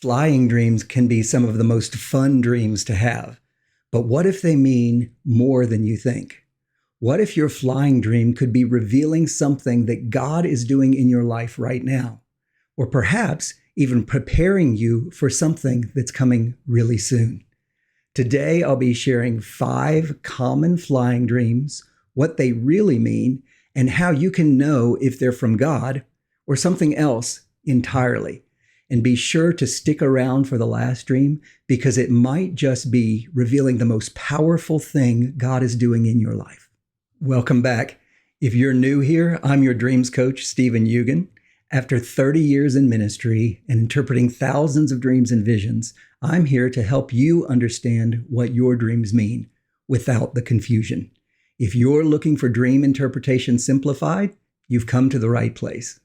Flying dreams can be some of the most fun dreams to have. But what if they mean more than you think? What if your flying dream could be revealing something that God is doing in your life right now? Or perhaps even preparing you for something that's coming really soon. Today, I'll be sharing 5 common flying dreams, what they really mean, and how you can know if they're from God or something else entirely. And be sure to stick around for the last dream because it might just be revealing the most powerful thing God is doing in your life. Welcome back. If you're new here, I'm your Dreams Coach Steven Ugan. After 30 years in ministry and interpreting thousands of dreams and visions, I'm here to help you understand what your dreams mean without the confusion. If you're looking for Dream Interpretation Simplified, you've come to the right place.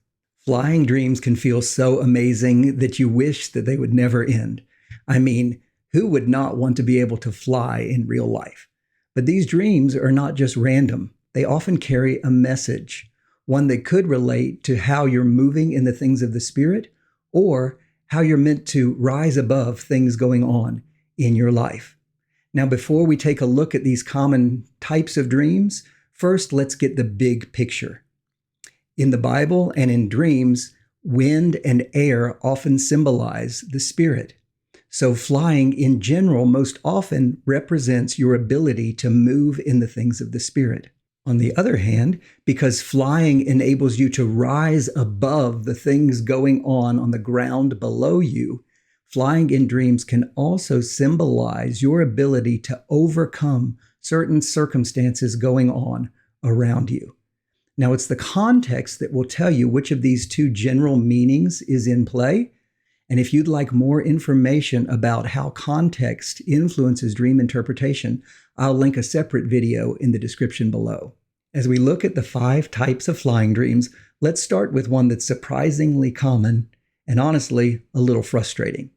Flying dreams can feel so amazing that you wish that they would never end. I mean, who would not want to be able to fly in real life? But these dreams are not just random. They often carry a message, one that could relate to how you're moving in the things of the Spirit or how you're meant to rise above things going on in your life. Now, before we take a look at these common types of dreams, first let's get the big picture. In the Bible and in dreams, wind and air often symbolize the Spirit. So flying in general most often represents your ability to move in the things of the Spirit. On the other hand, because flying enables you to rise above the things going on the ground below you, flying in dreams can also symbolize your ability to overcome certain circumstances going on around you. Now, it's the context that will tell you which of these 2 general meanings is in play. And if you'd like more information about how context influences dream interpretation, I'll link a separate video in the description below. As we look at the 5 types of flying dreams, let's start with one that's surprisingly common and honestly a little frustrating.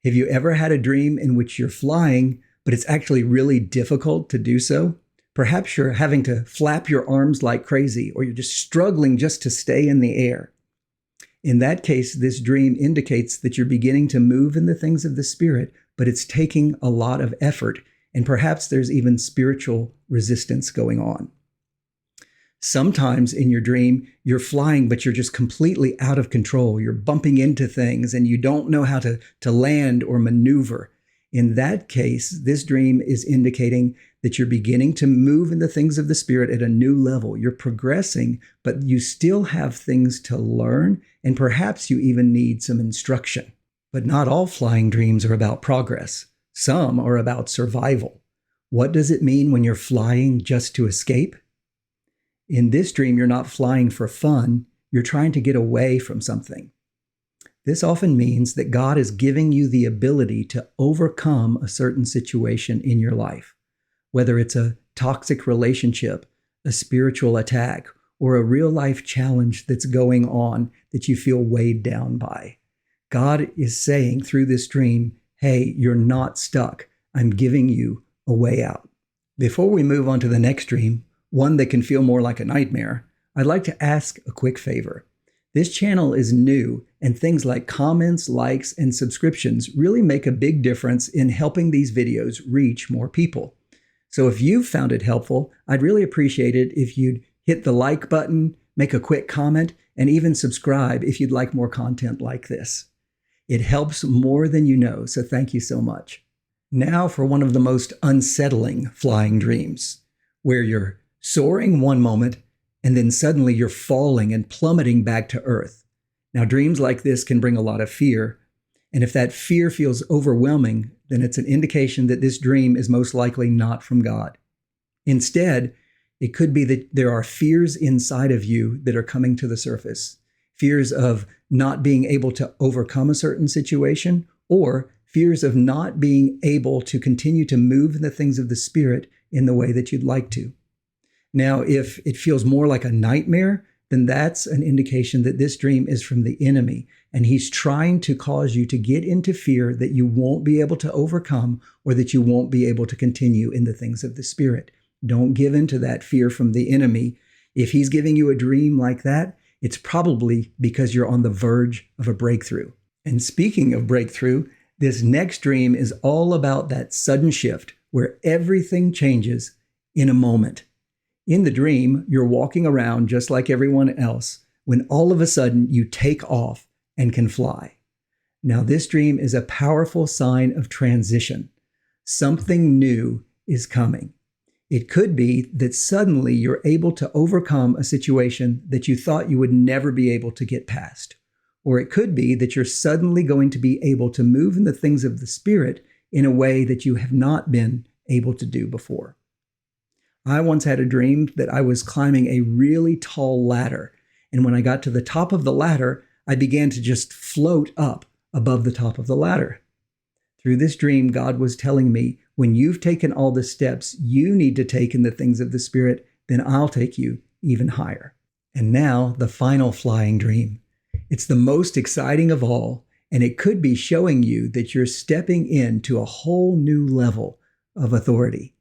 Have you ever had a dream in which you're flying, but it's actually really difficult to do so? Perhaps you're having to flap your arms like crazy, or you're just struggling just to stay in the air. In that case, this dream indicates that you're beginning to move in the things of the Spirit, but it's taking a lot of effort, and perhaps there's even spiritual resistance going on. Sometimes in your dream, you're flying, but you're just completely out of control. You're bumping into things, and you don't know how to land or maneuver. In that case, this dream is indicating that you're beginning to move in the things of the Spirit at a new level. You're progressing, but you still have things to learn, and perhaps you even need some instruction. But not all flying dreams are about progress. Some are about survival. What does it mean when you're flying just to escape? In this dream, you're not flying for fun. You're trying to get away from something. This often means that God is giving you the ability to overcome a certain situation in your life, whether it's a toxic relationship, a spiritual attack, or a real-life challenge that's going on that you feel weighed down by. God is saying through this dream, hey, you're not stuck. I'm giving you a way out. Before we move on to the next dream, one that can feel more like a nightmare, I'd like to ask a quick favor. This channel is new, and things like comments, likes, and subscriptions really make a big difference in helping these videos reach more people. So if you've found it helpful, I'd really appreciate it if you'd hit the like button, make a quick comment, and even subscribe if you'd like more content like this. It helps more than you know, so thank you so much. Now for one of the most unsettling flying dreams, where you're soaring one moment, and then suddenly you're falling and plummeting back to earth. Now, dreams like this can bring a lot of fear, and if that fear feels overwhelming, then it's an indication that this dream is most likely not from God. Instead, it could be that there are fears inside of you that are coming to the surface. Fears of not being able to overcome a certain situation, or fears of not being able to continue to move in the things of the Spirit in the way that you'd like to. Now, if it feels more like a nightmare, then that's an indication that this dream is from the enemy, and he's trying to cause you to get into fear that you won't be able to overcome or that you won't be able to continue in the things of the Spirit. Don't give in to that fear from the enemy. If he's giving you a dream like that, it's probably because you're on the verge of a breakthrough. And speaking of breakthrough, this next dream is all about that sudden shift where everything changes in a moment. In the dream, you're walking around just like everyone else when all of a sudden you take off and can fly. Now, this dream is a powerful sign of transition. Something new is coming. It could be that suddenly you're able to overcome a situation that you thought you would never be able to get past. Or it could be that you're suddenly going to be able to move in the things of the Spirit in a way that you have not been able to do before. I once had a dream that I was climbing a really tall ladder, and when I got to the top of the ladder, I began to just float up above the top of the ladder. Through this dream, God was telling me, when you've taken all the steps you need to take in the things of the Spirit, then I'll take you even higher. And now, the final flying dream. It's the most exciting of all, and it could be showing you that you're stepping into a whole new level of authority.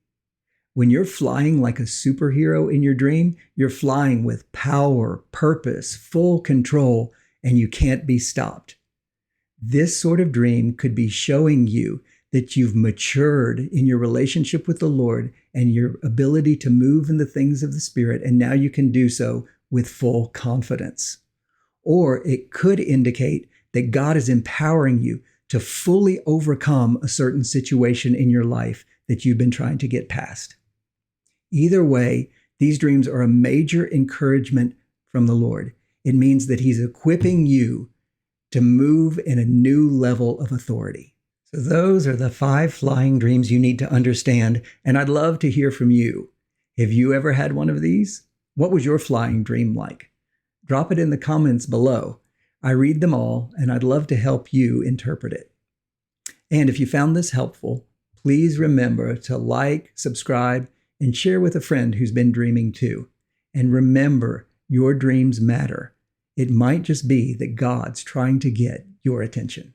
When you're flying like a superhero in your dream, you're flying with power, purpose, full control, and you can't be stopped. This sort of dream could be showing you that you've matured in your relationship with the Lord and your ability to move in the things of the Spirit, and now you can do so with full confidence. Or it could indicate that God is empowering you to fully overcome a certain situation in your life that you've been trying to get past. Either way, these dreams are a major encouragement from the Lord. It means that He's equipping you to move in a new level of authority. So those are the 5 flying dreams you need to understand, and I'd love to hear from you. Have you ever had one of these? What was your flying dream like? Drop it in the comments below. I read them all, and I'd love to help you interpret it. And if you found this helpful, please remember to like, subscribe, and share with a friend who's been dreaming too. And remember, your dreams matter. It might just be that God's trying to get your attention.